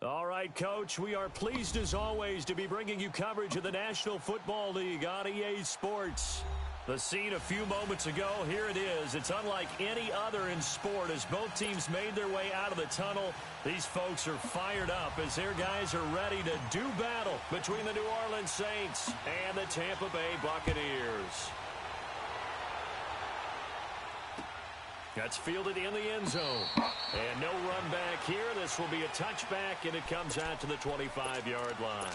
All right, Coach, we are pleased as always to be bringing you coverage of the National Football League on EA Sports. The scene a few moments ago, here it is. It's unlike any other in sport as both teams made their way out of the tunnel. These folks are fired up as their guys are ready to do battle between the New Orleans Saints and the Tampa Bay Buccaneers. That's fielded in the end zone. And no run back here. This will be a touchback, and it comes out to the 25-yard line.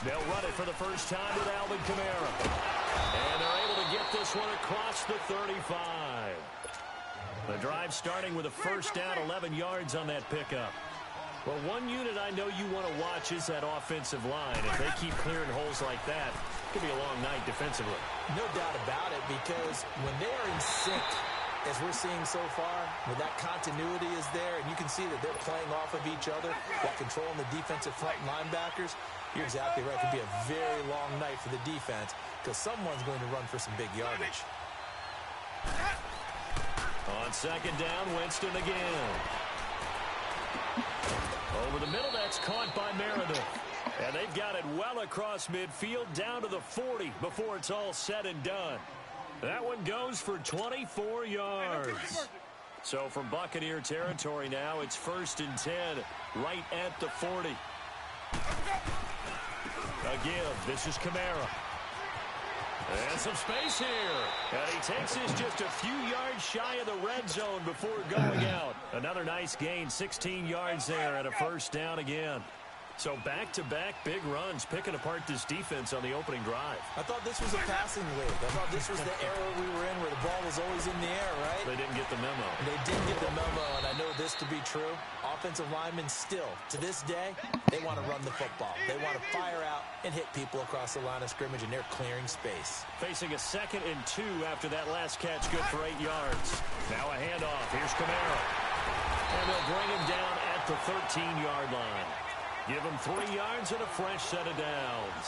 They'll run it for the first time with Alvin Kamara. And they're able to get this one across the 35. The drive starting with a first down, 11 yards on that pickup. Well, one unit I know you want to watch is that offensive line. If they keep clearing holes like that, it could be a long night defensively. No doubt about it, because when they are in sync, as we're seeing so far, where that continuity is there, and you can see that they're playing off of each other while controlling the defensive front linebackers, you're exactly right. It could be a very long night for the defense because someone's going to run for some big yardage. On second down, Winston again. Over the middle, that's caught by Meredith. And they've got it well across midfield down to the 40 before it's all said and done. That one goes for 24 yards. So from Buccaneer territory now, it's 1st and 10 right at the 40. A give. This is Kamara. And some space here. And he takes this just a few yards shy of the red zone before going out. Another nice gain, 16 yards there and a first down again. So back-to-back big runs, picking apart this defense on the opening drive. I thought this was a passing league. I thought this was the era we were in where the ball was always in the air, right? They didn't get the memo. They didn't get the memo, and I know this to be true. Offensive linemen still, to this day, they want to run the football. They want to fire out and hit people across the line of scrimmage, and they're clearing space. Facing a 2nd and 2 after that last catch, good for 8 yards. Now a handoff. Here's Kamara. And they'll bring him down at the 13-yard line. Give him 3 yards and a fresh set of downs.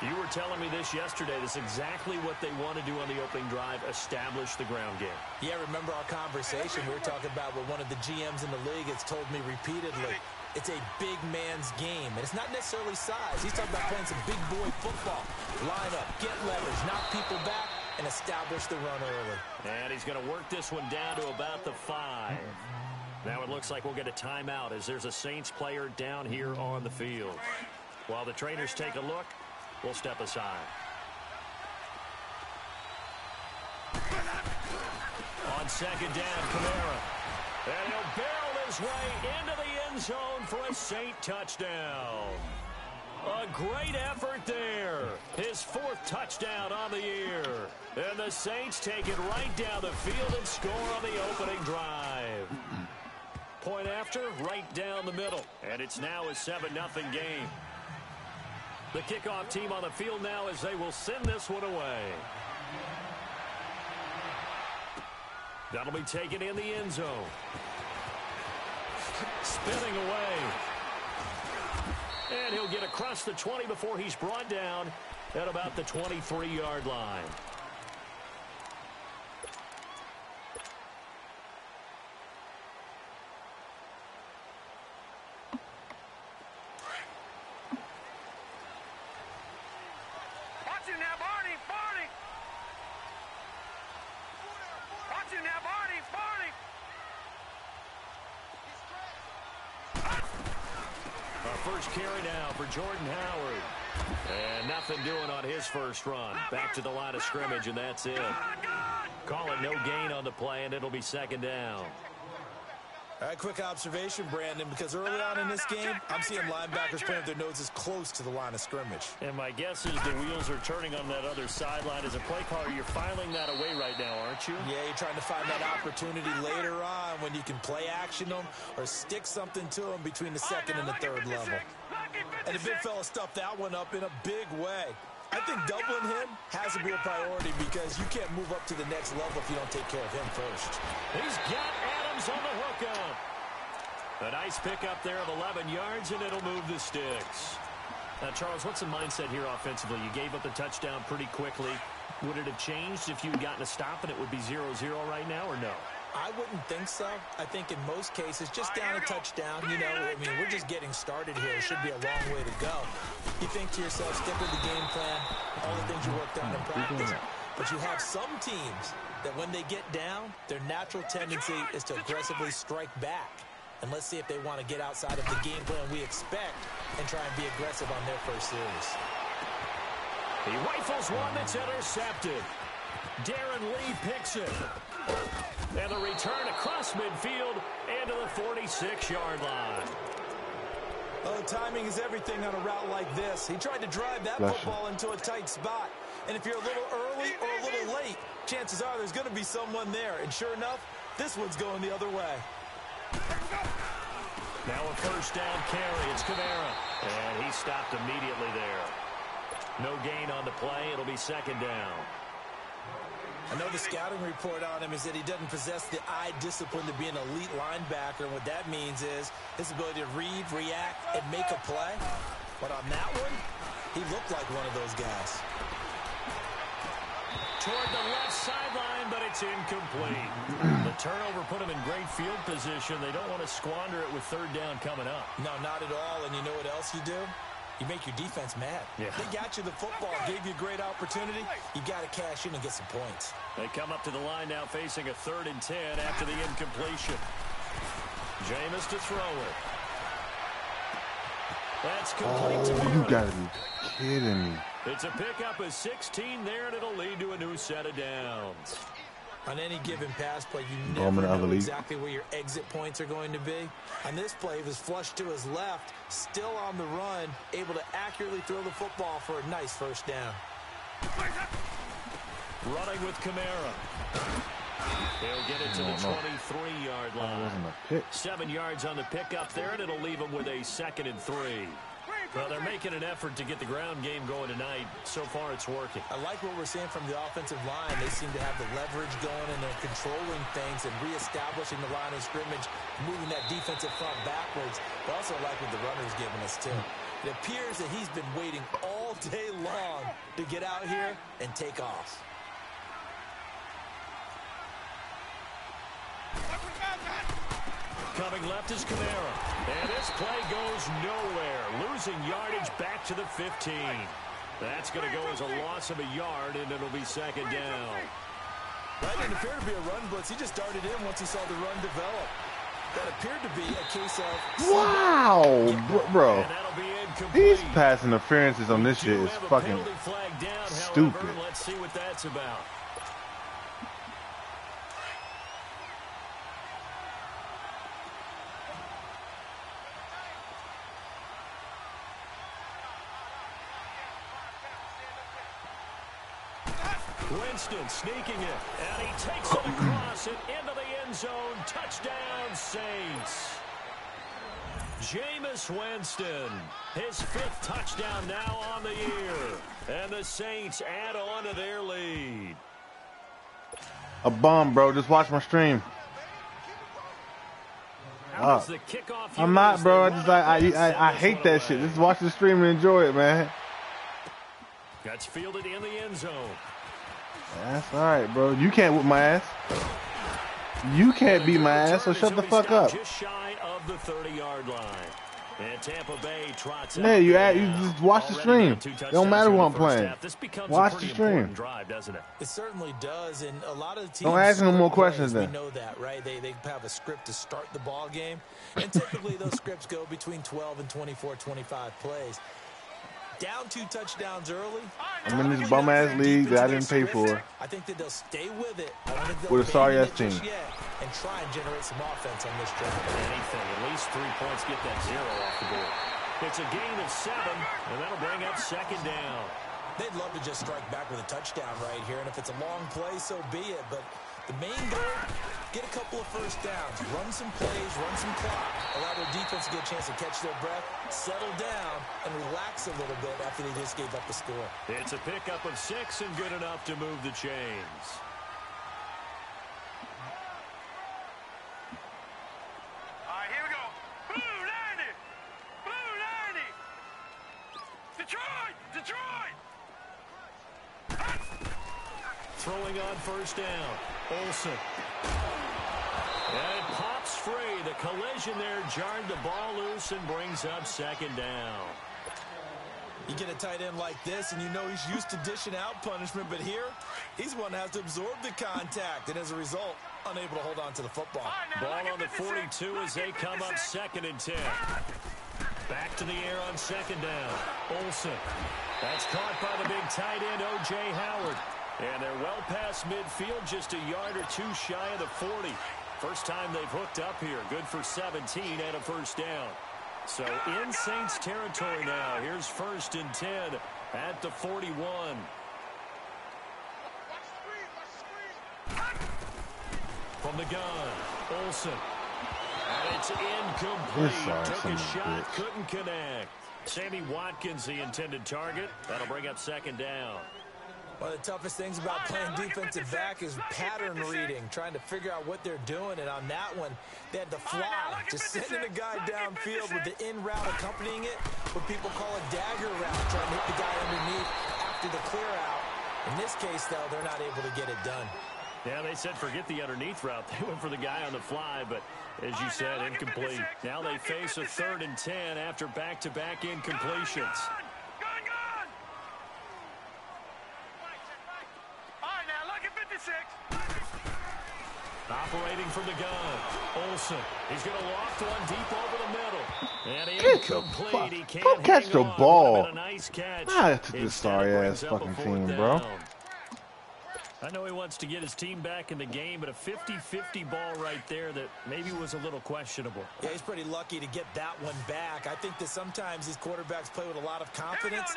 You were telling me this yesterday. This is exactly what they want to do on the opening drive, establish the ground game. Yeah, remember our conversation we were talking about with one of the GMs in the league has told me repeatedly, it's a big man's game. And it's not necessarily size. He's talking about playing some big boy football. Line up, get leverage, knock people back, and establish the run early. And he's going to work this one down to about the 5. Now it looks like we'll get a timeout as there's a Saints player down here on the field. While the trainers take a look, we'll step aside. On second down, Kamara. And he'll barrel his way into the end zone for a Saint touchdown. A great effort there. His 4th touchdown on the year. And the Saints take it right down the field and score on the opening drive. Point after, right down the middle. And it's now a 7-0 game. The kickoff team on the field now as they will send this one away. That'll be taken in the end zone. Spinning away. And he'll get across the 20 before he's brought down at about the 23-yard line. First carry now for Jordan Howard. And nothing doing on his first run. Back to the line of scrimmage, and that's it. Call it no gain on the play, and it'll be 2nd down. All right, quick observation, Brandon, because early on in this game, I'm seeing linebackers playing with their noses close to the line of scrimmage. And my guess is the wheels are turning on that other sideline. As a play caller, you're filing that away right now, aren't you? Yeah, you're trying to find that opportunity later on when you can play action them or stick something to them between the 2nd and the 3rd level. And the big fella stuffed that one up in a big way. I think doubling him has to be a priority because you can't move up to the next level if you don't take care of him first. He's got Adams on the hookup. A nice pickup there of 11 yards, and it'll move the sticks. Now, Charles, what's the mindset here offensively? You gave up the touchdown pretty quickly. Would it have changed if you had gotten a stop and it would be 0-0 right now, or no? I wouldn't think so. I think in most cases, just down a touchdown, you know, I mean, we're just getting started here. It should be a long way to go. You think to yourself, stick with the game plan, all the things you worked on in practice. But you have some teams that when they get down, their natural tendency is to aggressively strike back. And let's see if they want to get outside of the game plan we expect and try and be aggressive on their first series. He rifles one that's intercepted. Darren Lee picks it. And the return across midfield and to the 46-yard line. Oh, timing is everything on a route like this. He tried to drive that football into a tight spot. And if you're a little early or a little late, chances are there's going to be someone there. And sure enough, this one's going the other way. Now a first down carry. It's Kamara. And he stopped immediately there. No gain on the play. It'll be second down. I know the scouting report on him is that he doesn't possess the eye discipline to be an elite linebacker. And what that means is his ability to read, react, and make a play. But on that one, he looked like one of those guys. Toward the left sideline, but it's incomplete. The turnover put him in great field position. They don't want to squander it with third down coming up. No, not at all. And you know what else you do? You make your defense mad. Yeah. They got you the football, gave you a great opportunity. You got to cash in and get some points. They come up to the line now facing a 3rd and 10 after the incompletion. Jameis to throw it. That's complete to you gotta be kidding me. It's a pickup of 16 there, and it'll lead to a new set of downs. On any given pass play, you never know exactly where your exit points are going to be. On this play, he was flushed to his left, still on the run, able to accurately throw the football for a nice first down. Running with Kamara. He'll get it to the 23-yard line. 7 yards on the pickup there, and it'll leave him with a 2nd and 3. Well, they're making an effort to get the ground game going tonight. So far, it's working. I like what we're seeing from the offensive line. They seem to have the leverage going, and they're controlling things and reestablishing the line of scrimmage, moving that defensive front backwards. But also like what the runner's giving us, too. It appears that he's been waiting all day long to get out here and take off. Coming left is Kamara. And this play goes nowhere. Losing yardage back to the 15. That's going to go as a loss of a yard, and it'll be 2nd down. That didn't appear to be a run blitz. He just darted in once he saw the run develop. That appeared to be a case of... Wow, bro. These pass interferences on this shit is fucking stupid. However, let's see what that's about. Winston sneaking it, and he takes it across and into the end zone. Touchdown, Saints. Jameis Winston, his 5th touchdown now on the year. And the Saints add on to their lead. A bomb, bro. Just watch my stream. The kickoff I'm not, bro. I hate that shit. Just watch the stream and enjoy it, man. That's fielded in the end zone. That's all right, bro. You can't whip my ass. You can't beat my ass, so shut the fuck up. Just shy of the 30-yard line. And Tampa Bay trots out. You just watch the stream. It don't matter who I'm playing. Watch the stream. Drive, doesn't it? It certainly does, and a lot of the teams... Don't ask no more questions then. We know that, right? They have a script to start the ball game, and typically those scripts go between 12 and 24, 25 plays. Down 2 touchdowns early. I'm in this bum-ass league that I didn't pay for. I think that they'll stay with it. With a sorry-ass team. And try and generate some offense on this drive. Anything. At least 3 points, get that 0 off the board. It's a gain of 7, and that'll bring up 2nd down. They'd love to just strike back with a touchdown right here, and if it's a long play, so be it. But the main goal, get a couple of first downs, run some plays, run some clock, allow their defense to get a chance to catch their breath, settle down, and relax a little bit after they just gave up a score. It's a pickup of 6 and good enough to move the chains. All right, here we go. Blue 90! Blue 90! Detroit! Detroit! Throwing on first down. Olsen. And it pops free. The collision there jarred the ball loose and brings up second down. You get a tight end like this, and you know he's used to dishing out punishment, but here, he's one that has to absorb the contact, and as a result, unable to hold on to the football. Ball on the 42 as they come up 2nd and 10. Back to the air on second down. Olsen. That's caught by the big tight end, O.J. Howard. And they're well past midfield, just a yard or two shy of the 40. First time they've hooked up here. Good for 17 and a first down. So in Saints territory now. Here's 1st and 10 at the 41. From the gun, Olsen. And it's incomplete. Took a shot, couldn't connect. Sammy Watkins, the intended target. That'll bring up 2nd down. One of the toughest things about playing defensive back is pattern reading, trying to figure out what they're doing. And on that one, they had to fly, just sending a guy downfield with the in route accompanying it, what people call a dagger route, trying to hit the guy underneath after the clear out. In this case, though, they're not able to get it done. Yeah, they said forget the underneath route. They went for the guy on the fly, but as you said, incomplete. Now they face a 3rd and 10 after back-to-back incompletions. Operating from the gun, Olsen. He's going to loft one deep over the middle. And incomplete. He can't catch the ball. A nice catch. To this sorry-ass fucking team, bro. I know he wants to get his team back in the game, but a 50-50 ball right there that maybe was a little questionable. Yeah, he's pretty lucky to get that one back. I think that sometimes these quarterbacks play with a lot of confidence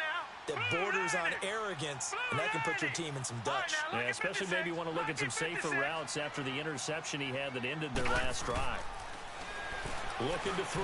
that borders on arrogance, and that can put your team in some Dutch. Yeah, especially maybe want to look at some safer routes after the interception he had that ended their last drive. Looking to throw,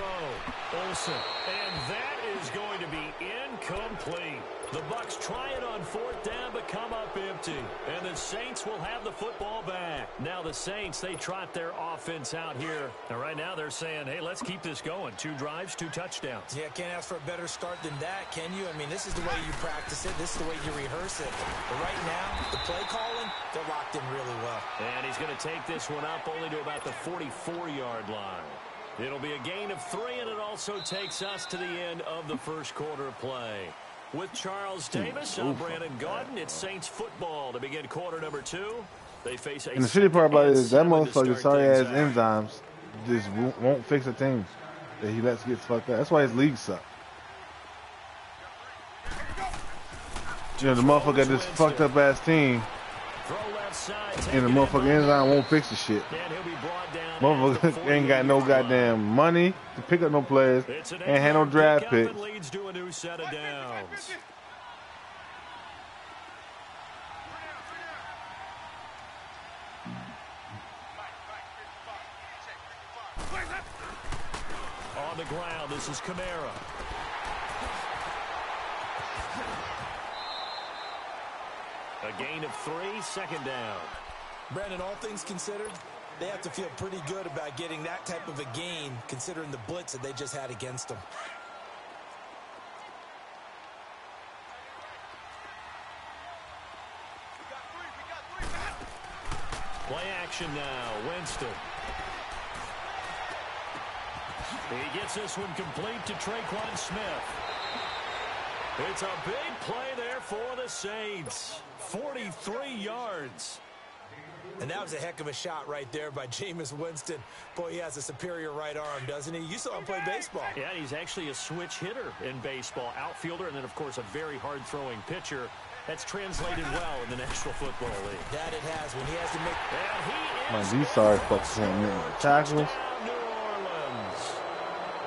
Olsen, and that is going to be incomplete. The Bucs try it on 4th down, but come up empty. And the Saints will have the football back. Now the Saints, they trot their offense out here. And right now they're saying, hey, let's keep this going. 2 drives, 2 touchdowns. Yeah, can't ask for a better start than that, can you? I mean, this is the way you practice it. This is the way you rehearse it. But right now, the play calling, they're locked in really well. And he's going to take this one up only to about the 44-yard line. It'll be a gain of 3, and it also takes us to the end of the first quarter of play. With Charles Davis, I'm Brandon Gaudin. It's Saints football to begin quarter number 2. They face a and the shitty part about it is that motherfucker, sorry-ass enzymes, just won't fix a team that he lets get fucked up. That's why his league sucks. You know, the motherfucker got this fucked up-ass team, and the motherfucking enzyme won't fix the shit. Motherfucker ain't got no goddamn money to pick up no players, ain't had no draft picks. Leads to a new set of downs. On the ground, this is Kamara. A gain of 3, 2nd down. Brandon, all things considered, they have to feel pretty good about getting that type of a gain, considering the blitz that they just had against them. Play action now, Winston. He gets this one complete to Traquan Smith. It's a big play there for the Saints. 43 yards. And that was a heck of a shot right there by Jameis Winston. Boy, he has a superior right arm, doesn't he? You saw him play baseball. Yeah, he's actually a switch hitter in baseball. Outfielder, and then, of course, a very hard-throwing pitcher. That's translated well in the National Football League. That it has. When he has to make... Man, these sorry fucks can't make no tackles. New Orleans.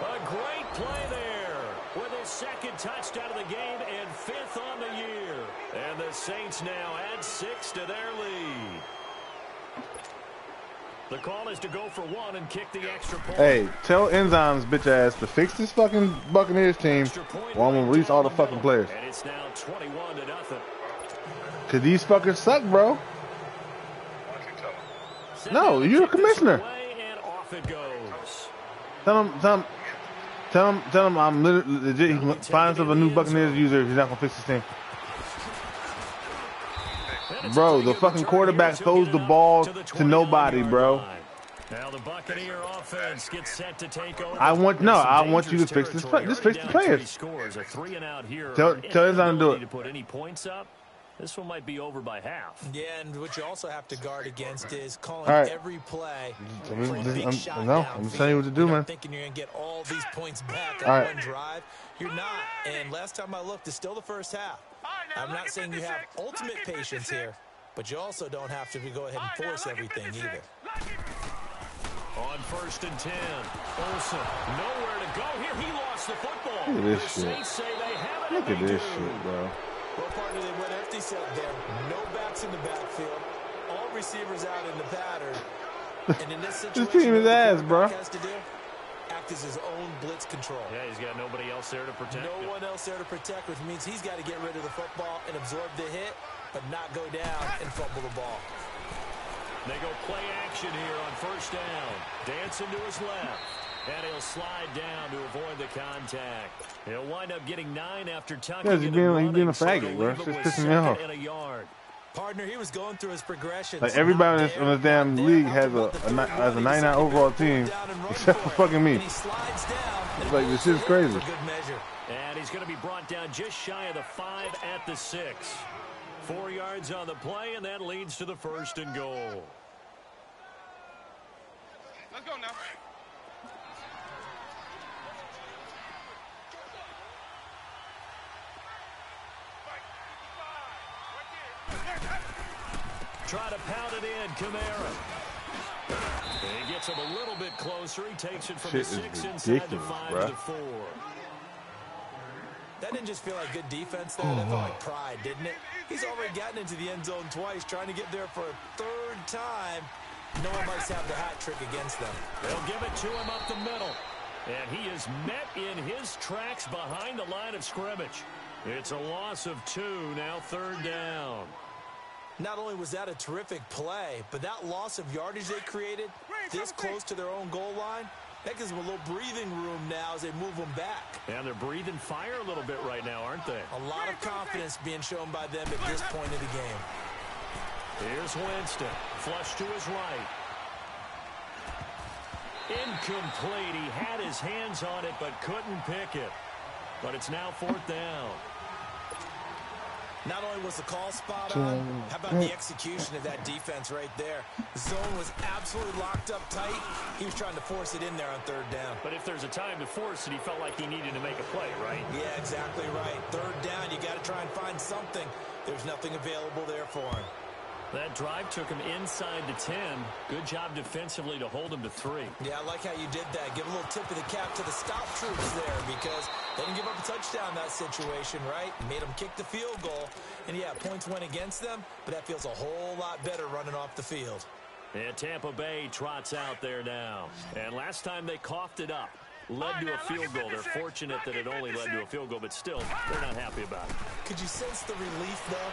A great play there with his 2nd touchdown of the game and 5th on the year. And the Saints now add 6 to their lead. The call is to go for one and kick the extra point. Hey, tell Enzyme's bitch ass to fix this fucking Buccaneers team, or I'm gonna release all the fucking players. And it's now 21-0. Cause these fuckers suck, bro. No, you're a commissioner. And off it goes. Tell him I'm legit. He can find himself a new Buccaneers user if he's not gonna fix his team. Bro, the fucking quarterback throws the ball to nobody, bro. Now the Buccaneer offense gets set to take over. I want you to fix this. Just fix the players. Tell Enzyme to do it. To put any points up. This one might be over by half. Yeah, and what you also have to guard against is calling every play. I'm just telling you what to do, man. Thinking you're going to get all these points back on one drive. You're not. And last time I looked, it's still the first half. I'm not saying you have ultimate patience here, but you also don't have to go ahead and force everything either. On 1st and 10, Olsen nowhere to go. Here he lost the football. Look at this shit. Saints say they have it. Look at this shit, bro. Well, partner, they went empty set there. No backs in the backfield. All receivers out in the pattern. And in this situation, this team is ass, bro. Has to do, act as his own blitz control. Yeah, he's got nobody else there to protect. No one else there to protect, which means he's got to get rid of the football and absorb the hit, but not go down and fumble the ball. They go play action here on 1st down. Dancing to his left. And he'll slide down to avoid the contact. He'll wind up getting 9 after tucking. He's being a faggot, bro. It's just pissing me off. Partner, he was going through his progressions. Like everybody in this damn league has a 99 overall team, except for fucking me. It's like this shit's crazy. And he's going to be brought down just shy of the 5 at the 6. 4 yards on the play, and that leads to the 1st and goal. Let's go now. Try to pound it in, Kamara. He gets him a little bit closer. He takes it from the 6 inside the 5 to 4. That didn't just feel like good defense there. That felt like pride, didn't it? He's already gotten into the end zone twice, trying to get there for a 3rd time. No one likes to have the hat trick against them. They'll give it to him up the middle. And he is met in his tracks behind the line of scrimmage. It's a loss of 2, now 3rd down. Not only was that a terrific play, but that loss of yardage they created this close to their own goal line, that gives them a little breathing room now as they move them back. And they're breathing fire a little bit right now, aren't they? A lot of confidence being shown by them at this point of the game. Here's Winston. Flush to his right. Incomplete. He had his hands on it but couldn't pick it. But it's now 4th down. Not only was the call spot on, how about the execution of that defense right there? The zone was absolutely locked up tight. He was trying to force it in there on 3rd down. But if there's a time to force it, he felt like he needed to make a play, right? Yeah, exactly right. 3rd down, you got to try and find something. There's nothing available there for him. That drive took him inside the 10. Good job defensively to hold him to 3. Yeah, I like how you did that. Give a little tip of the cap to the stop troops there because they didn't give up a touchdown in that situation, right? Made them kick the field goal. And, yeah, points went against them, but that feels a whole lot better running off the field. And Tampa Bay trots out there now. And last time they coughed it up. Led to a field goal. They're fortunate that it only led to a field goal, but still, they're not happy about it. Could you sense the relief, though,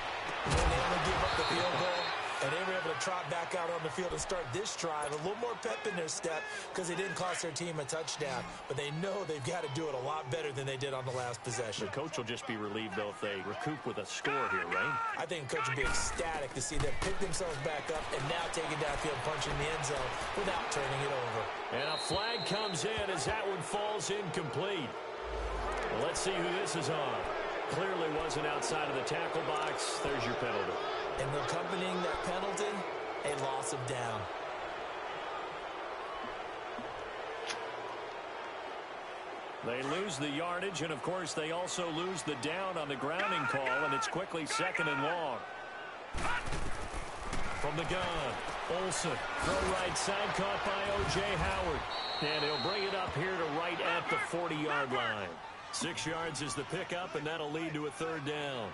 when they only gave up the field goal? And they were able to trot back out on the field and start this drive. A little more pep in their step because they didn't cost their team a touchdown. But they know they've got to do it a lot better than they did on the last possession. The coach will just be relieved, though, if they recoup with a score here, right? I think the coach will be ecstatic to see them pick themselves back up and now take it downfield, punching the end zone without turning it over. And a flag comes in as that one falls incomplete. Well, let's see who this is on. Clearly wasn't outside of the tackle box. There's your penalty. And accompanying that penalty, a loss of down. They lose the yardage, and, of course, they also lose the down on the grounding call, and it's quickly 2nd and long. From the gun, Olsen, throw right side, caught by O.J. Howard. And he'll bring it up here to right at the 40-yard line. 6 yards is the pickup, and that'll lead to a 3rd down.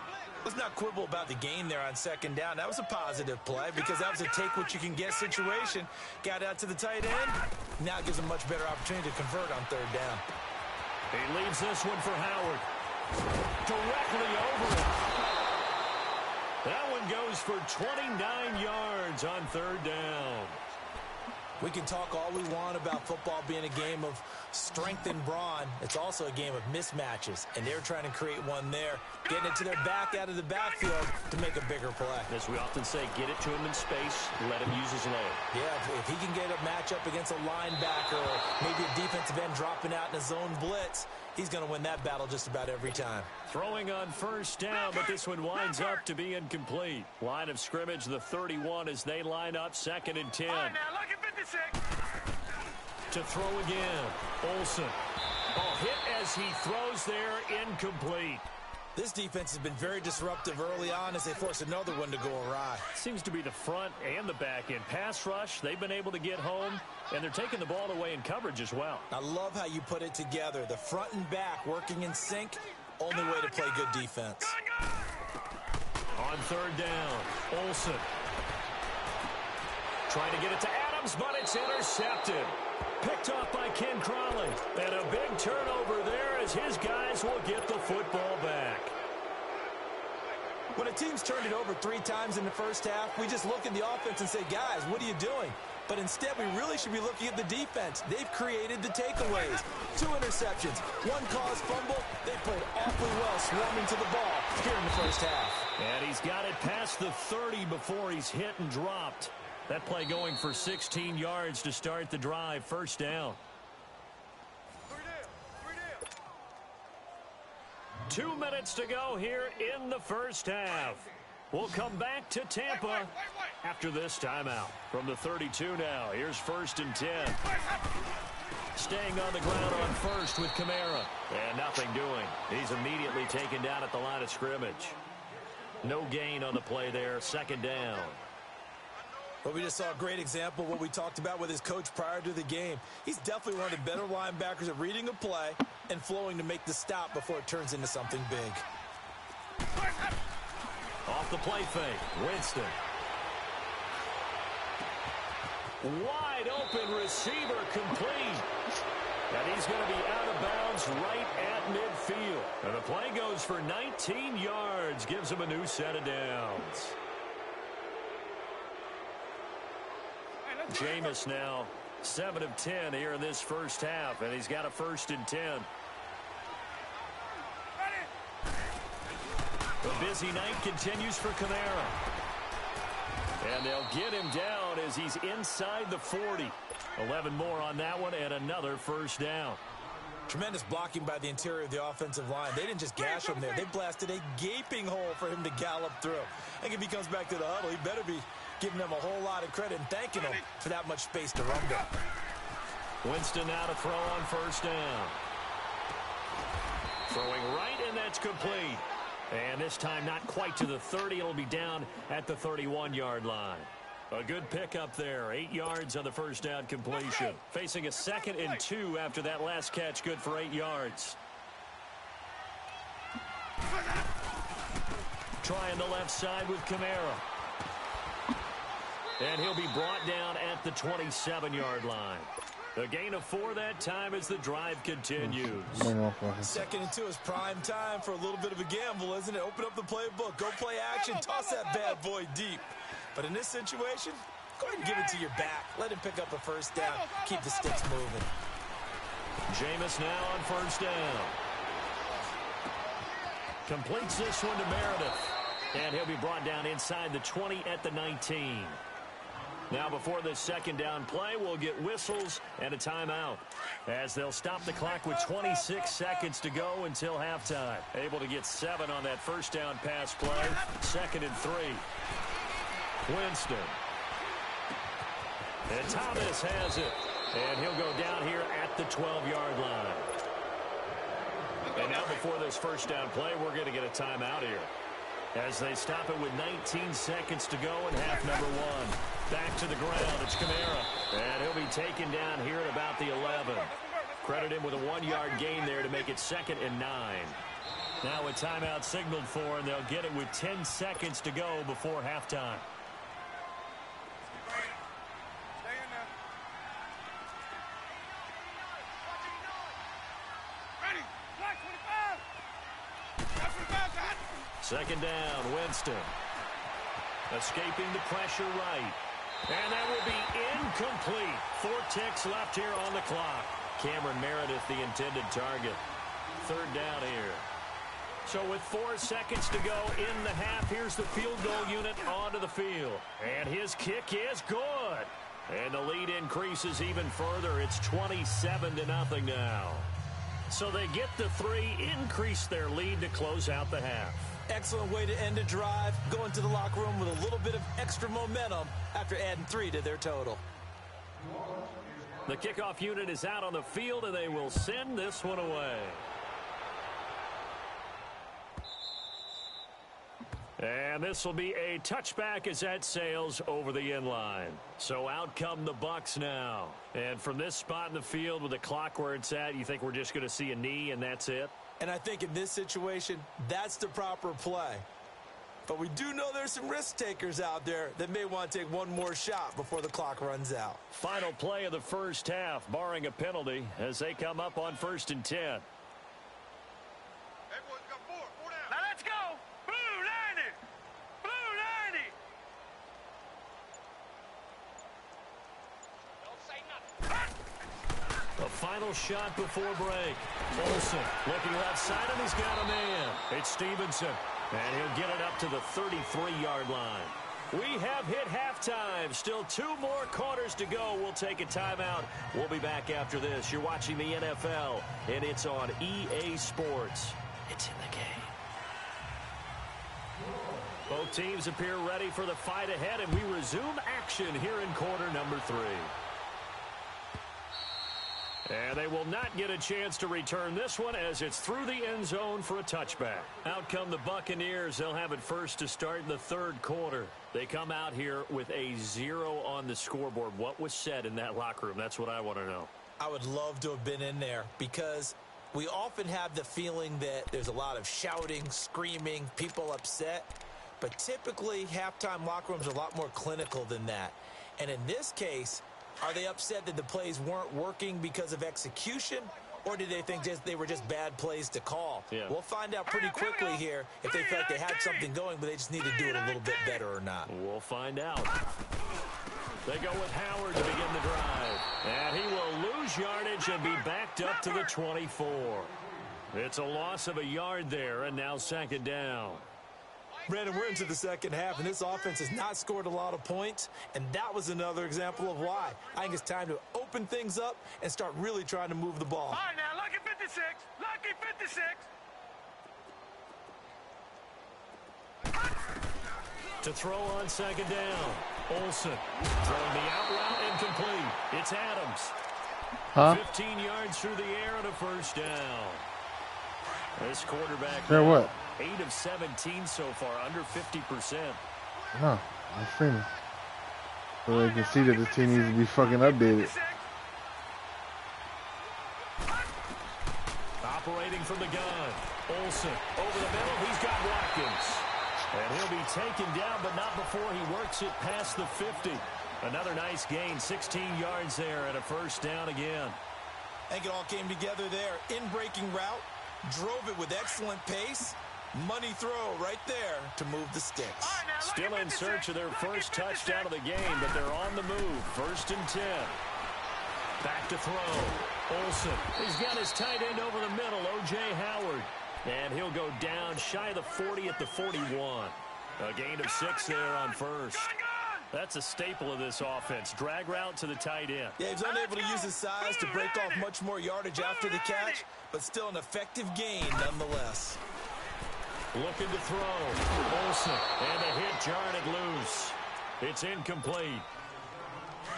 Let's not quibble about the gain there on 2nd down. That was a positive play because that was a take-what-you-can-get situation. Got out to the tight end. Now it gives him a much better opportunity to convert on 3rd down. He leaves this one for Howard. Directly over it. That one goes for 29 yards on 3rd down. We can talk all we want about football being a game of strength and brawn. It's also a game of mismatches, and they're trying to create one there, getting it to their back out of the backfield to make a bigger play. As we often say, get it to him in space, let him use his leg. Yeah, if he can get a matchup against a linebacker or maybe a defensive end dropping out in a zone blitz, he's going to win that battle just about every time. Throwing on 1st down, but this one winds up to be incomplete. Line of scrimmage, the 31 as they line up 2nd and 10. All right, now, look at 56. To throw again, Olsen. Oh, hit as he throws there, incomplete. This defense has been very disruptive early on as they force another one to go awry. Seems to be the front and the back end. Pass rush, they've been able to get home, and they're taking the ball away in coverage as well. I love how you put it together. The front and back working in sync, only way to play good defense. On 3rd down, Olsen. Trying to get it to Adams, but it's intercepted. Picked off by Ken Crawley. And a big turnover there as his guys will get the football back. When a team's turned it over 3 times in the first half, we just look at the offense and say, guys, what are you doing? But instead, we really should be looking at the defense. They've created the takeaways. 2 interceptions, 1 caused fumble. They played awfully well swarming to the ball here in the first half. And he's got it past the 30 before he's hit and dropped. That play going for 16 yards to start the drive. 1st down. 2 minutes to go here in the first half. We'll come back to Tampa after this timeout. From the 32 now, here's 1st and 10. Staying on the ground on 1st with Kamara. And nothing doing. He's immediately taken down at the line of scrimmage. No gain on the play there. 2nd down. Well, we just saw a great example of what we talked about with his coach prior to the game. He's definitely one of the better linebackers at reading a play and flowing to make the stop before it turns into something big. Off the play fake, Winston. Wide open receiver complete. And he's going to be out of bounds right at midfield. And the play goes for 19 yards, gives him a new set of downs. Jameis now 7 of 10 here in this first half, and he's got a 1st and 10. The busy night continues for Kamara. And they'll get him down as he's inside the 40. 11 more on that one and another 1st down. Tremendous blocking by the interior of the offensive line. They didn't just gash him there. They blasted a gaping hole for him to gallop through. I think if he comes back to the huddle, he better be giving them a whole lot of credit and thanking them for that much space to rumble. Winston now to throw on 1st down. Throwing right, and that's complete. And this time not quite to the 30. It'll be down at the 31-yard line. A good pickup there. 8 yards on the 1st down completion. Facing a 2nd and 2 after that last catch. Good for 8 yards. Trying the left side with Kamara. And he'll be brought down at the 27-yard line. A gain of 4 that time as the drive continues. 2nd and 2 is prime time for a little bit of a gamble, isn't it? Open up the playbook. Go play action. Toss that bad boy deep. But in this situation, go ahead and give it to your back. Let him pick up a 1st down. Keep the sticks moving. Jameis now on 1st down. Completes this one to Meredith. And he'll be brought down inside the 20 at the 19. Now before this 2nd down play, we'll get whistles and a timeout as they'll stop the clock with 26 seconds to go until halftime. Able to get 7 on that 1st down pass play. 2nd and 3. Winston. And Thomas has it. And he'll go down here at the 12-yard line. And now before this 1st down play, we're going to get a timeout here as they stop it with 19 seconds to go in half number 1. Back to the ground. It's Kamara. And he'll be taken down here at about the 11. Credit him with a 1-yard gain there to make it 2nd and 9. Now a timeout signaled for, and they'll get it with 10 seconds to go before halftime. Second down, Winston. Escaping the pressure right. And that will be incomplete. 4 ticks left here on the clock. Cameron Meredith, the intended target. 3rd down here. So with 4 seconds to go in the half, here's the field goal unit onto the field. And his kick is good. And the lead increases even further. It's 27-0 now. So they get the 3, increase their lead to close out the half. Excellent way to end a drive. Going to the locker room with a little bit of extra momentum after adding 3 to their total. The kickoff unit is out on the field, and they will send this one away. And this will be a touchback as that sails over the end line. So out come the Bucs now. And from this spot in the field with the clock where it's at, you think we're just going to see a knee and that's it? And I think in this situation, that's the proper play. But we do know there's some risk takers out there that may want to take one more shot before the clock runs out. Final play of the first half, barring a penalty, as they come up on 1st and 10. Everyone's got 4 down. Now let's go. Blue 90. Blue 90. Don't say nothing. The final shot before break. Olsen looking left side, and he's got a man. It's Stevenson, and he'll get it up to the 33-yard line. We have hit halftime. Still 2 more quarters to go. We'll take a timeout. We'll be back after this. You're watching the NFL, and it's on EA Sports. It's in the game. Both teams appear ready for the fight ahead, and we resume action here in quarter number 3. And they will not get a chance to return this one as it's through the end zone for a touchback. Out come the Buccaneers. They'll have it first to start in the 3rd quarter. They come out here with a 0 on the scoreboard. What was said in that locker room? That's what I want to know. I would love to have been in there because we often have the feeling that there's a lot of shouting, screaming, people upset. But typically, halftime locker rooms are a lot more clinical than that. And in this case, are they upset that the plays weren't working because of execution, or did they think they were just bad plays to call? Yeah. We'll find out pretty quickly here if they felt they had something going, but they just need to do it a little bit better or not. We'll find out. They go with Howard to begin the drive. And he will lose yardage and be backed up to the 24. It's a loss of a yard there, and now 2nd down. Brandon, we're into the second half, and this offense has not scored a lot of points, and that was another example of why. I think it's time to open things up and start really trying to move the ball. All right, now, lucky 56. Lucky 56. To throw on 2nd down. Olsen throwing the out route incomplete. It's Adams. 15 yards through the air and a 1st down. This quarterback. Sure what? 8 of 17 so far, under 50%. No, I'm streaming. So they can see that this team needs to be fucking updated. Operating from the gun. Olsen over the middle. He's got Watkins. And he'll be taken down, but not before he works it past the 50. Another nice gain, 16 yards there and a 1st down again. I think it all came together there. In-breaking route, drove it with excellent pace. Money throw right there to move the sticks. Still in search of their first touchdown of the game, but they're on the move. 1st and 10. Back to throw. Olsen. He's got his tight end over the middle, O.J. Howard. And he'll go down shy of the 40 at the 41. A gain of 6 there on 1st. That's a staple of this offense. Drag route to the tight end. Yeah, he's unable to use his size to break off much more yardage after the catch, but still an effective gain nonetheless. Looking to throw. Olsen. And a hit jarred it loose. It's incomplete.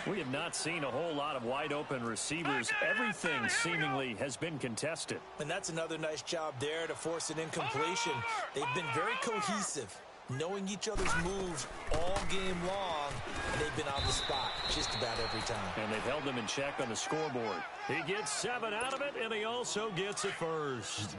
We have not seen a whole lot of wide open receivers. Everything seemingly has been contested. And that's another nice job there to force an incompletion. They've been very cohesive, knowing each other's moves all game long, and they've been on the spot just about every time. And they've held them in check on the scoreboard. He gets 7 out of it, and he also gets a first.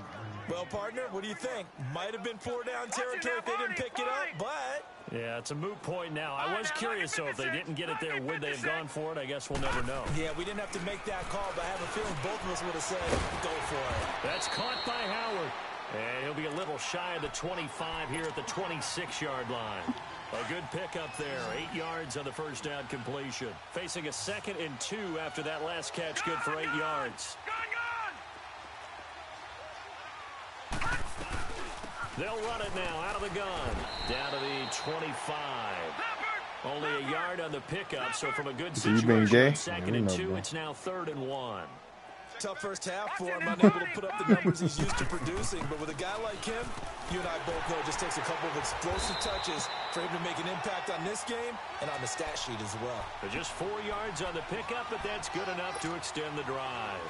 Well, partner, what do you think? Might have been 4-down territory if they didn't pick it up, but... Yeah, it's a moot point now. I was curious, though, if they didn't get it there, would they have gone for it? I guess we'll never know. Yeah, we didn't have to make that call, but I have a feeling both of us would have said, go for it. That's caught by Howard. And he'll be a little shy of the 25 here at the 26-yard line. A good pickup there. 8 yards on the first down completion. Facing a 2nd and 2 after that last catch, good for 8 yards. They'll run it now out of the gun. Down to the 25. Only a yard on the pickup, so from a good situation, 2nd and 2, it's now 3rd and 1. Tough first half for him, unable to put up the numbers he's used to producing. But with a guy like him, you and I both know it just takes a couple of explosive touches for him to make an impact on this game and on the stat sheet as well. But just 4 yards on the pickup, but that's good enough to extend the drive.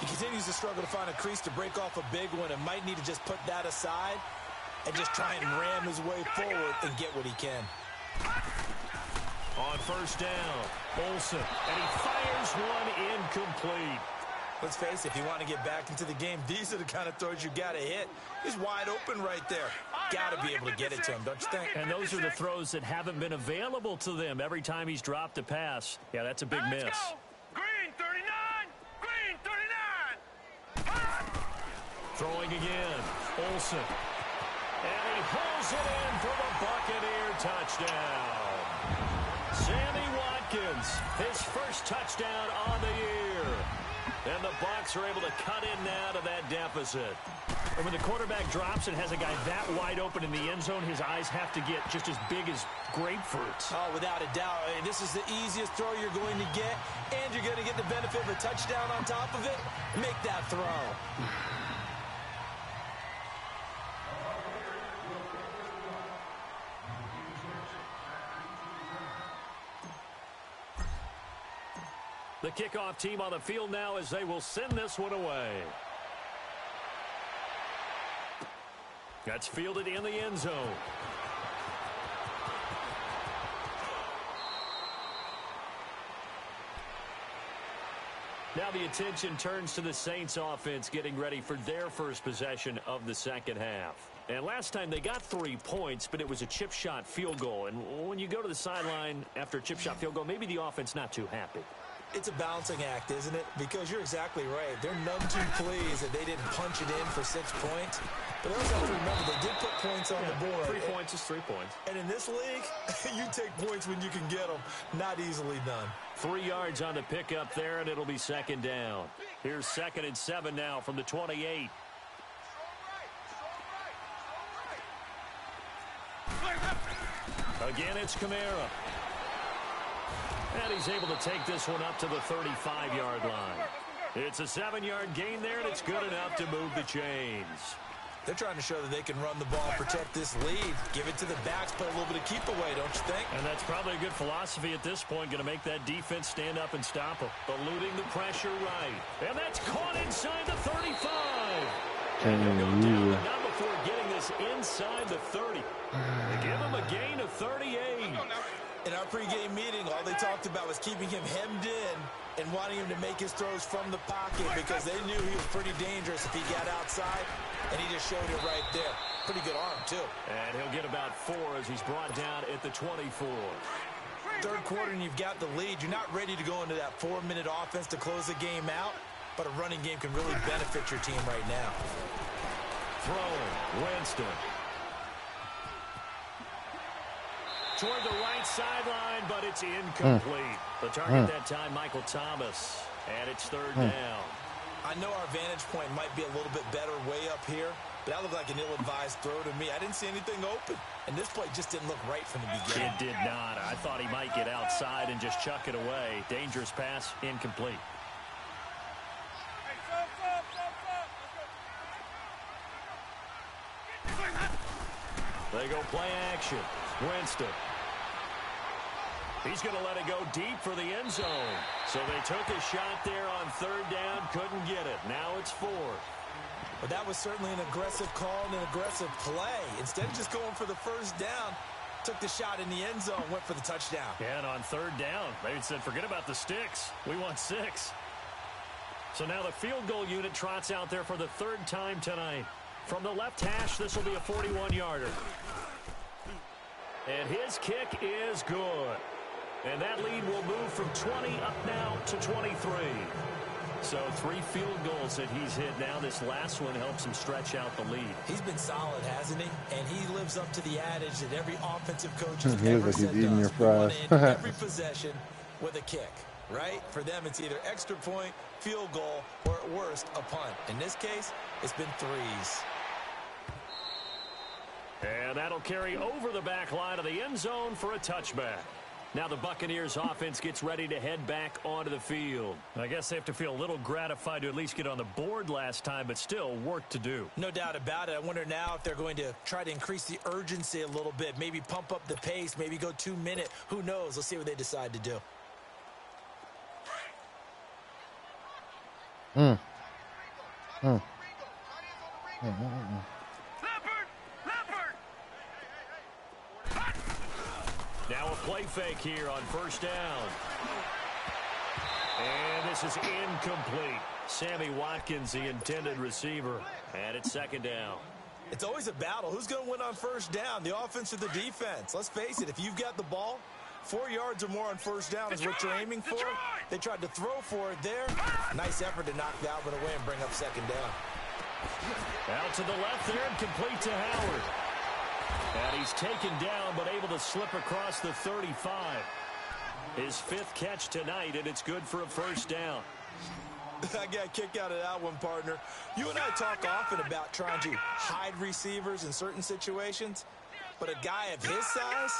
He continues to struggle to find a crease to break off a big one and might need to just put that aside and just try and ram his way forward and get what he can. On first down, Olsen, and he fires one incomplete. Let's face it, if you want to get back into the game, these are the kind of throws you got to hit. He's wide open right there. Got to be able to get it to him, don't you think? And those are the throws that haven't been available to them every time he's dropped a pass. Yeah, that's a big miss. Green 39! Green 39! Throwing again, Olsen. And he hauls it in for the Buccaneer touchdown. Sammy Watkins, his first touchdown on the year. And the Bucs are able to cut in now to that deficit. And when the quarterback drops and has a guy that wide open in the end zone, his eyes have to get just as big as grapefruits. Oh, without a doubt. I mean, this is the easiest throw you're going to get, and you're going to get the benefit of a touchdown on top of it. Make that throw. The kickoff team on the field now as they will send this one away. That's fielded in the end zone. Now the attention turns to the Saints offense getting ready for their first possession of the second half. And last time they got 3 points, but it was a chip shot field goal. And when you go to the sideline after a chip shot field goal, maybe the offense not too happy. It's a balancing act, isn't it? Because you're exactly right. They're none too pleased that they didn't punch it in for 6 points. But they also have to remember they did put points on the board. 3 points is 3 points. And in this league, you take points when you can get them. Not easily done. 3 yards on the pickup there, and it'll be second down. Here's 2nd and 7 now from the 28. Again, it's Kamara. And he's able to take this one up to the 35-yard line. It's a 7-yard gain there, and it's good enough to move the chains. They're trying to show that they can run the ball, protect this lead, give it to the backs, play a little bit of keep away, don't you think? And that's probably a good philosophy at this point, going to make that defense stand up and stop them. Eluding the pressure right. And that's caught inside the 35. And he'll go down, but not before getting this inside the 30. They give him a gain of 38. In our pregame meeting, all they talked about was keeping him hemmed in and wanting him to make his throws from the pocket because they knew he was pretty dangerous if he got outside, and he just showed it right there. Pretty good arm, too. And he'll get about 4 as he's brought down at the 24. Third quarter, and you've got the lead. You're not ready to go into that 4-minute offense to close the game out, but a running game can really benefit your team right now. Throwing, Winston. Toward the right sideline, but it's incomplete. The target that time, Michael Thomas. And it's 3rd down. I know our vantage point might be a little bit better way up here, but that looked like an ill-advised throw to me. I didn't see anything open, and this play just didn't look right from the beginning. It did not. I thought he might get outside and just chuck it away. Dangerous pass, incomplete. They go play action. Winston. He's going to let it go deep for the end zone. So they took a shot there on 3rd down, couldn't get it. Now it's 4th. But that was certainly an aggressive call and an aggressive play. Instead of just going for the first down, took the shot in the end zone, went for the touchdown. And on third down, they said, forget about the sticks. We want 6. So now the field goal unit trots out there for the 3rd time tonight. From the left hash, this will be a 41-yarder. And his kick is good. And that lead will move from 20 up now to 23. So 3 field goals that he's hit now. This last one helps him stretch out the lead. He's been solid, hasn't he? And he lives up to the adage that every offensive coach has He looks ever like he's said eating your does. We want fries. to end every possession with a kick, right? For them, it's either extra point, field goal, or at worst, a punt. In this case, it's been 3s. And that'll carry over the back line of the end zone for a touchback. Now the Buccaneers offense gets ready to head back onto the field. I guess they have to feel a little gratified to at least get on the board last time, but still work to do. No doubt about it. I wonder now if they're going to try to increase the urgency a little bit, maybe pump up the pace, maybe go 2-minute. Who knows? Let's see what they decide to do. Now a play fake here on first down. And this is incomplete. Sammy Watkins, the intended receiver. And it's 2nd down. It's always a battle. Who's going to win on first down, the offense or the defense? Let's face it, if you've got the ball, 4 yards or more on first down is what you're aiming for. They tried to throw for it there. Nice effort to knock that one away and bring up 2nd down. Out to the left there and complete to Howard. And he's taken down but able to slip across the 35. His 5th catch tonight, and it's good for a first down. I got a kick out of that one, partner. You and I talk often about trying to hide receivers in certain situations, but a guy of his size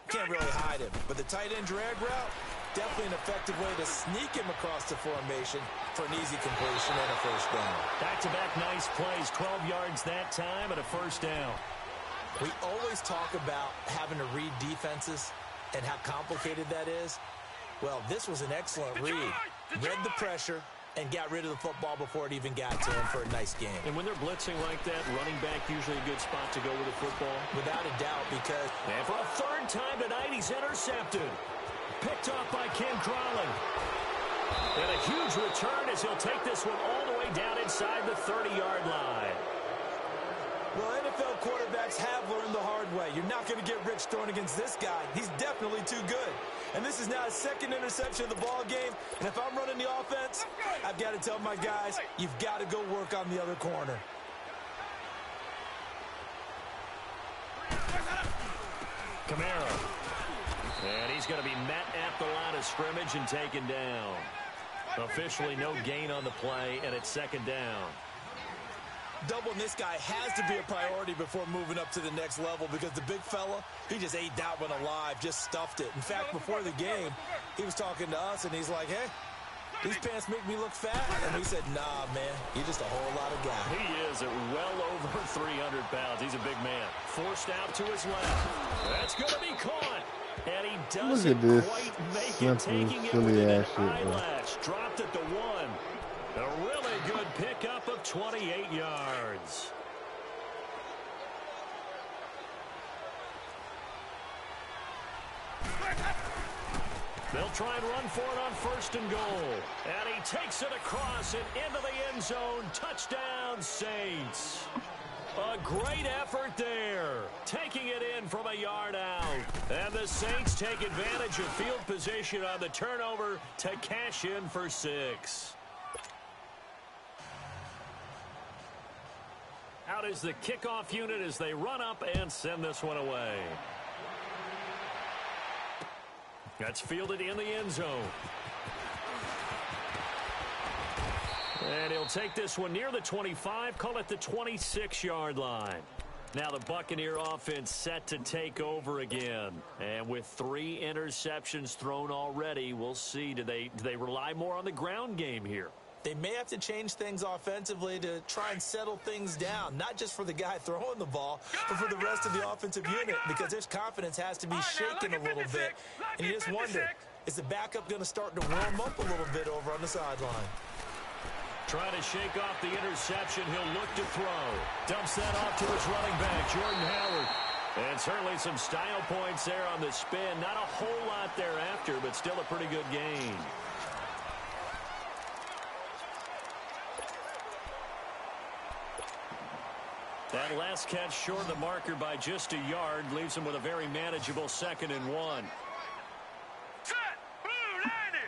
can't really hide him. But the tight end drag route, definitely an effective way to sneak him across the formation for an easy completion and a first down. Back-to-back nice plays, 12 yards that time and a first down. We always talk about having to read defenses and how complicated that is. Well, this was an excellent read. Read the pressure and got rid of the football before it even got to him for a nice game. And when they're blitzing like that, running back usually a good spot to go with the football. Without a doubt, because... And for a 3rd time tonight, he's intercepted. Picked off by Ken Crawlin. And a huge return as he'll take this one all the way down inside the 30-yard line. Well, NFL quarterbacks have learned the hard way. You're not going to get rich throwing against this guy. He's definitely too good. And this is now his 2nd interception of the ball game. And if I'm running the offense, I've got to tell my guys, you've got to go work on the other corner. Kamara. And he's going to be met at the line of scrimmage and taken down. Officially no gain on the play, and it's 2nd down. Doubling this guy has to be a priority before moving up to the next level because the big fella, he just ate that one alive, just stuffed it. In fact, before the game, he was talking to us, and he's like, hey, these pants make me look fat. And we said, nah, man, you're just a whole lot of guy. He is at well over 300 pounds. He's a big man. Forced out to his left. That's going to be caught. And he doesn't quite make it, taking it with an eyelash. Dropped at the 1. A really good pickup of 28 yards. They'll try and run for it on 1st and goal. And he takes it across and into the end zone. Touchdown, Saints. A great effort there. Taking it in from a yard out. And the Saints take advantage of field position on the turnover to cash in for 6. Out is the kickoff unit as they run up and send this one away. That's fielded in the end zone. And he'll take this one near the 25, call it the 26-yard line. Now the Buccaneer offense set to take over again. And with 3 interceptions thrown already, we'll see. Do they rely more on the ground game here? They may have to change things offensively to try and settle things down, not just for the guy throwing the ball, but for the rest of the offensive unit, because their confidence has to be shaken a little bit. And you just wonder, is the backup going to start to warm up a little bit over on the sideline? Trying to shake off the interception. He'll look to throw. Dumps that off to his running back, Jordan Howard. And certainly some style points there on the spin. Not a whole lot thereafter, but still a pretty good gain. That last catch short of the marker by just a yard leaves him with a very manageable 2nd and 1. Set. Blue 90.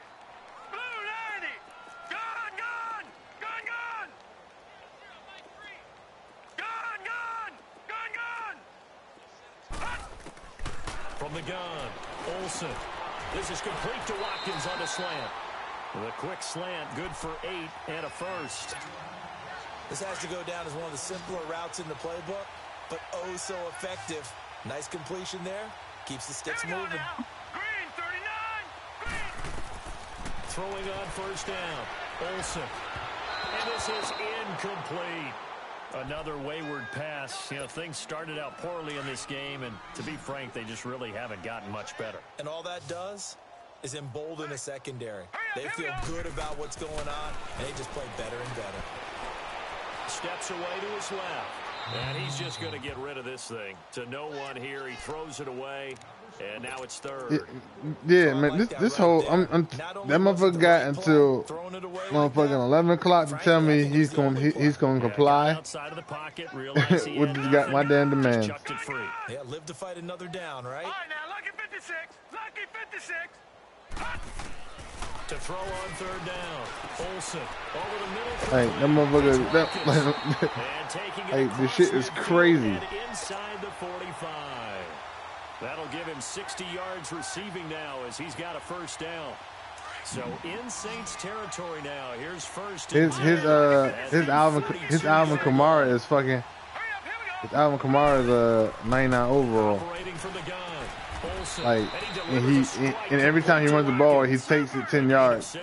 Blue 90. Gun, gun. Gun, gun. Gun, gun. Gun, gun. Hot. From the gun, Olsen. This is complete to Watkins on the slant. The quick slant, good for 8 and a first. This has to go down as one of the simpler routes in the playbook, but oh so effective. Nice completion there. Keeps the sticks moving. Green 39. Green. Throwing on first down, Olsen. And this is incomplete. Another wayward pass. You know, things started out poorly in this game, and to be frank, they just really haven't gotten much better. And all that does is embolden a secondary. They feel good about what's going on, and they just play better and better. Steps away to his left. And he's just going to get rid of this thing. To no one here. He throws it away. And now it's 3rd. Yeah, man. This whole that motherfucker got until motherfucking 11 o'clock to tell me he's going to comply outside of the pocket, realize he with my damn demands. Chucked it free. Yeah, live to fight another down, right? All right, now, lucky 56. Lucky 56. Hot. To throw on 3rd down. Olsen over the middle. Hey, that motherfucker. Hey, this shit is crazy. Inside the 45. That'll give him 60 yards receiving now as he's got a first down. So in Saints territory now. Here's first. His Alvin Kamara is fucking. His Alvin Kamara is 99 overall. Operating from the gun. Like, and every time he runs the ball, he takes it 10 yards.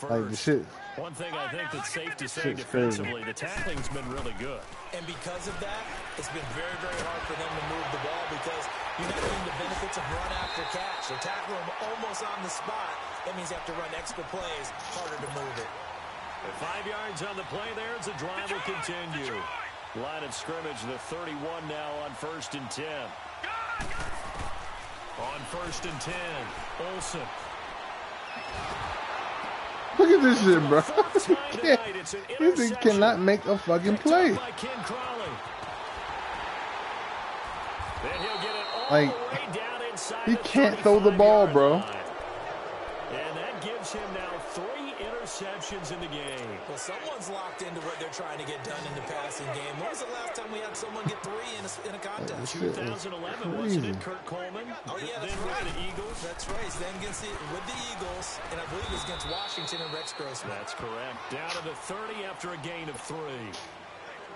Like, the shit. One thing I think that's safe to say defensively, the tackling's been really good. And because of that, it's been very, very hard for them to move the ball because you're not getting the benefits of run after catch. They tackle him almost on the spot. That means you have to run extra plays, harder to move it. With 5 yards on the play there, as the drive will continue. Line of scrimmage, the 31 now on 1st and 10. On 1st and 10, Olsen. Look at this shit, bro. This thing cannot make a fucking play. Like, he can't throw the ball, bro. And that gives him now 3 interceptions in the game. Well, someone's locked into what they're trying to get done in the passing game. When was the last time we had someone get 3 in a contest? 2011, wasn't it? Kurt Coleman. Oh, yeah, that's then right. With the Eagles. That's right. Then with the Eagles, and I believe it was against Washington and Rex Grossman. That's correct. Down to the 30 after a gain of 3.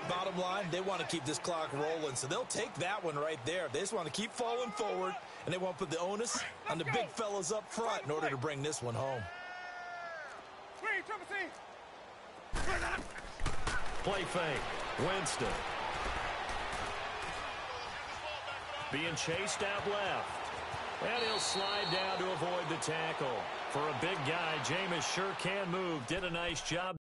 Bottom line, they want to keep this clock rolling, so they'll take that one right there. They just want to keep falling forward, and they want to put the onus on the big fellas up front in order to bring this one home. Play fake. Winston. Being chased out left. And he'll slide down to avoid the tackle. For a big guy, Jameis sure can move. Did a nice job.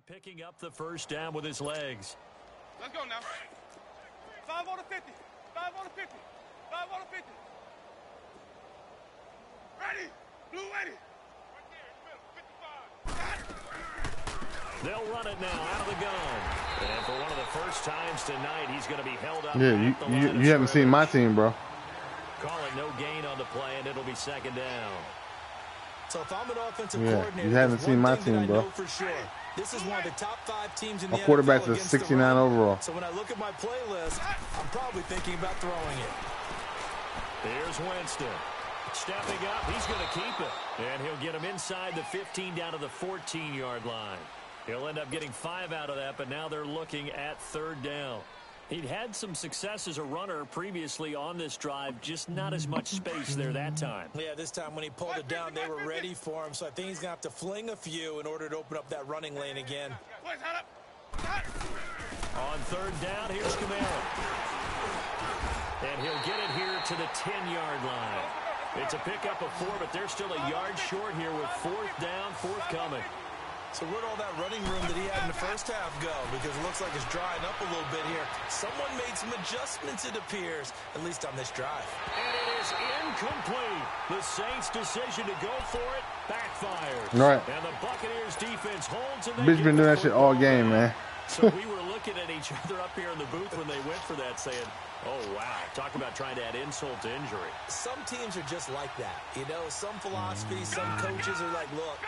Picking up the first down with his legs. Let's go now. 5 on the 50. 5 on the 50. 5 on the 50. Ready. Blue ready. Right there in the middle. 55. They'll run it now out of the gun. And for one of the first times tonight, he's going to be held up. Yeah, you haven't seen my team, bro. Calling no gain on the play, and it'll be 2nd down. So if I'm an offensive coordinator, you haven't seen my team, bro. For sure. This is one of the top 5 teams in the NFL. My quarterback's a 69 overall. So when I look at my playlist, I'm probably thinking about throwing it. Here's Winston. Stepping up, he's going to keep it. And he'll get him inside the 15 down to the 14-yard line. He'll end up getting 5 out of that, but now they're looking at 3rd down. He'd had some success as a runner previously on this drive, just not as much space there that time. Yeah, this time when he pulled it down, they were ready for him, so I think he's going to have to fling a few in order to open up that running lane again. On third down, here's Camaro. And he'll get it here to the 10-yard line. It's a pickup of 4, but they're still a yard short here with fourth down, forthcoming. So where'd all that running room that he had in the first half go? Because it looks like it's drying up a little bit here. Someone made some adjustments, it appears, at least on this drive. And it is incomplete. The Saints' decision to go for it backfires. Right. And the Buccaneers defense holds. And Bitch been doing that shit all game, man. So we were looking at each other up here in the booth when they went for that, saying, oh, wow, talk about trying to add insult to injury. Some teams are just like that. You know, some philosophies, some coaches are like, look,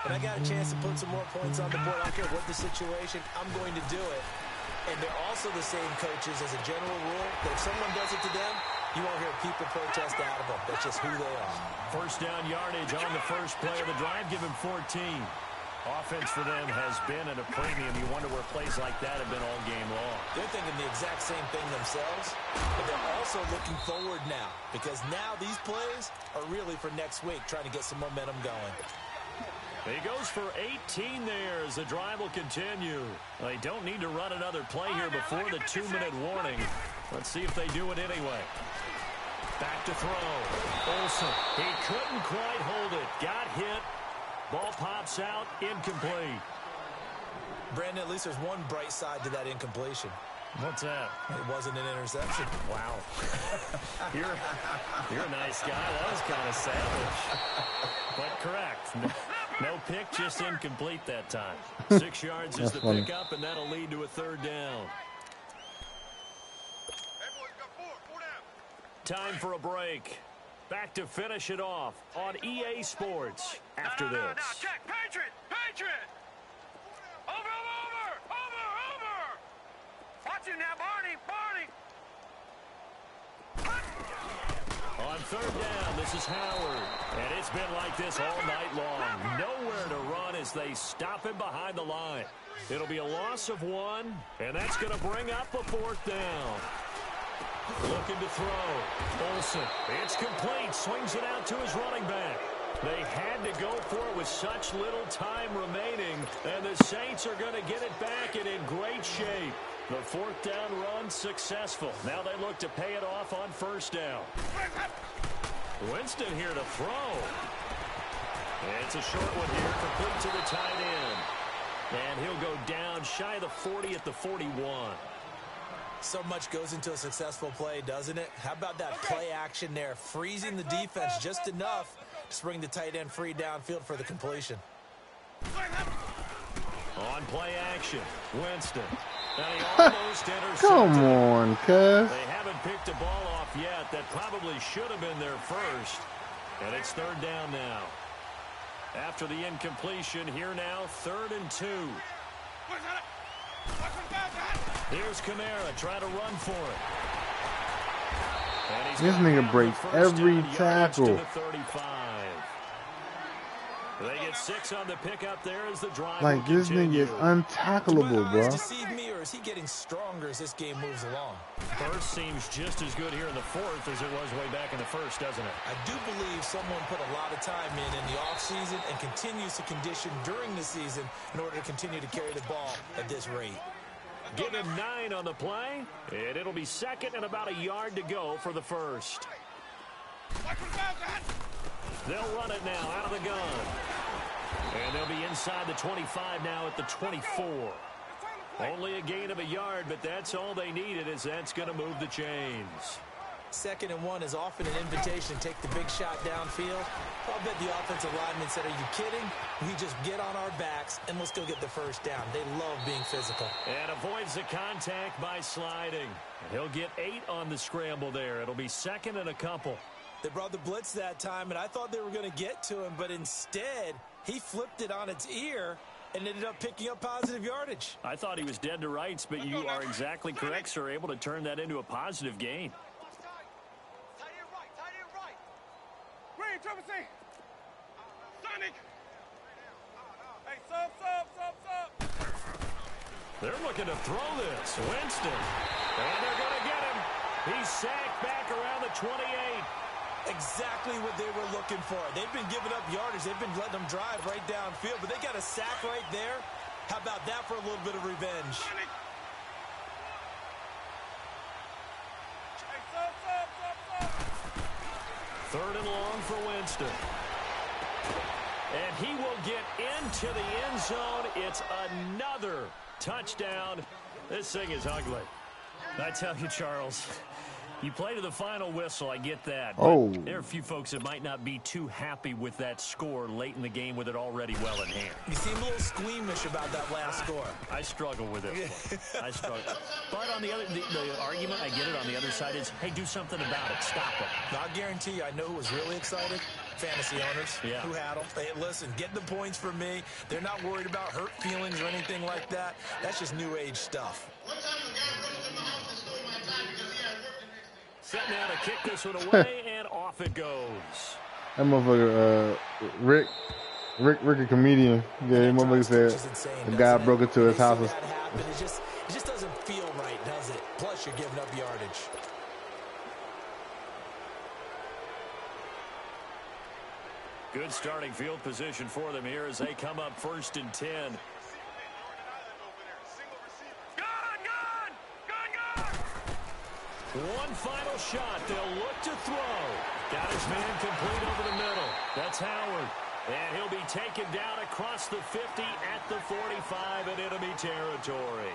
when I got a chance to put some more points on the board, I don't care what the situation, I'm going to do it. And they're also the same coaches as a general rule that if someone does it to them, you won't hear people protest out of them. That's just who they are. First down yardage on the first play of the drive, give him 14. Offense for them has been at a premium. You wonder where plays like that have been all game long. They're thinking the exact same thing themselves, but they're also looking forward now because now these plays are really for next week, trying to get some momentum going. He goes for 18 there as the drive will continue. They don't need to run another play here before the 2-minute warning. Let's see if they do it anyway. Back to throw. Olsen. He couldn't quite hold it. Got hit. Ball pops out, incomplete. Brandon, at least there's one bright side to that incompletion. What's that? It wasn't an interception. Wow. You're a nice guy. That was kind of savage. But correct. No pick, just incomplete that time. 6 yards is the pickup, and that'll lead to a third down. Time for a break. Back to finish it off on EA Sports after this. Now, check. Patriot! Over! Watch him now, Barney! On third down, this is Howard. And it's been like this all night long. Nowhere to run as they stop him behind the line. It'll be a loss of 1, and that's going to bring up a fourth down. Looking to throw. Olsen. It's complete. Swings it out to his running back. They had to go for it with such little time remaining, and the Saints are going to get it back and in great shape. The fourth down run successful. Now they look to pay it off on first down. Winston here to throw. It's a short one here, complete to the tight end. And he'll go down shy of the 40 at the 41. So much goes into a successful play, doesn't it? How about that play action there? Freezing the defense just enough to bring the tight end free downfield for the completion. On play action, Winston. And he almost intercepted. Come on, cuz. They haven't picked a ball off yet. That probably should have been their first. And it's third down now. After the incompletion, here now, 3rd and 2. Here's Kamara, try to run for it. And This nigga breaks every tackle. They get 6 on the pickup there as the drive. Like, this nigga is untackleable, bro. Deceive me, or is he getting stronger as this game moves along? Burst seems just as good here in the 4th as it was way back in the 1st, doesn't it? I do believe someone put a lot of time in the offseason and continues to condition during the season in order to continue to carry the ball at this rate. Give him 9 on the play, and it'll be 2nd and about a yard to go for the first. They'll run it now out of the gun. And they'll be inside the 25 now at the 24. Only a gain of a yard, but that's all they needed, as that's going to move the chains. 2nd and 1 is often an invitation to take the big shot downfield. I'll bet the offensive lineman said, are you kidding? We just get on our backs and let's go get the first down. They love being physical. And avoids the contact by sliding. He'll get 8 on the scramble there. It'll be 2nd and a couple. They brought the blitz that time, and I thought they were going to get to him, but instead, he flipped it on its ear and ended up picking up positive yardage. I thought he was dead to rights, but you are exactly correct, sir. Able to turn that into a positive gain. Green, triple C. Sonic. Hey, sub. They're looking to throw this. Winston. And they're going to get him. He's sacked back around the 28. Exactly what they were looking for. They've been giving up yardage. They've been letting them drive right downfield, but they got a sack right there. How about that for a little bit of revenge? Third and long for Winston. And he will get into the end zone. It's another touchdown. This thing is ugly. I tell you, Charles, you play to the final whistle, I get that. Oh. There are a few folks that might not be too happy with that score late in the game with it already well in hand. You seem a little squeamish about that last score. I struggle with it. I struggle. But on the other, the argument, I get it, on the other side is, hey, do something about it. Stop them. I'll guarantee you, I know who was really excited. Fantasy owners who had them. Hey, listen, get the points for me. They're not worried about hurt feelings or anything like that. That's just new age stuff. Set now to kick this one away, and off it goes. That motherfucker, Rick a comedian. Yeah, that motherfucker said the guy broke into his house. It just doesn't feel right, does it? Plus, you're giving up yardage. Good starting field position for them here as they come up 1st and 10. One final shot. They'll look to throw. Got his man complete over the middle. That's Howard. And he'll be taken down across the 50 at the 45 in enemy territory.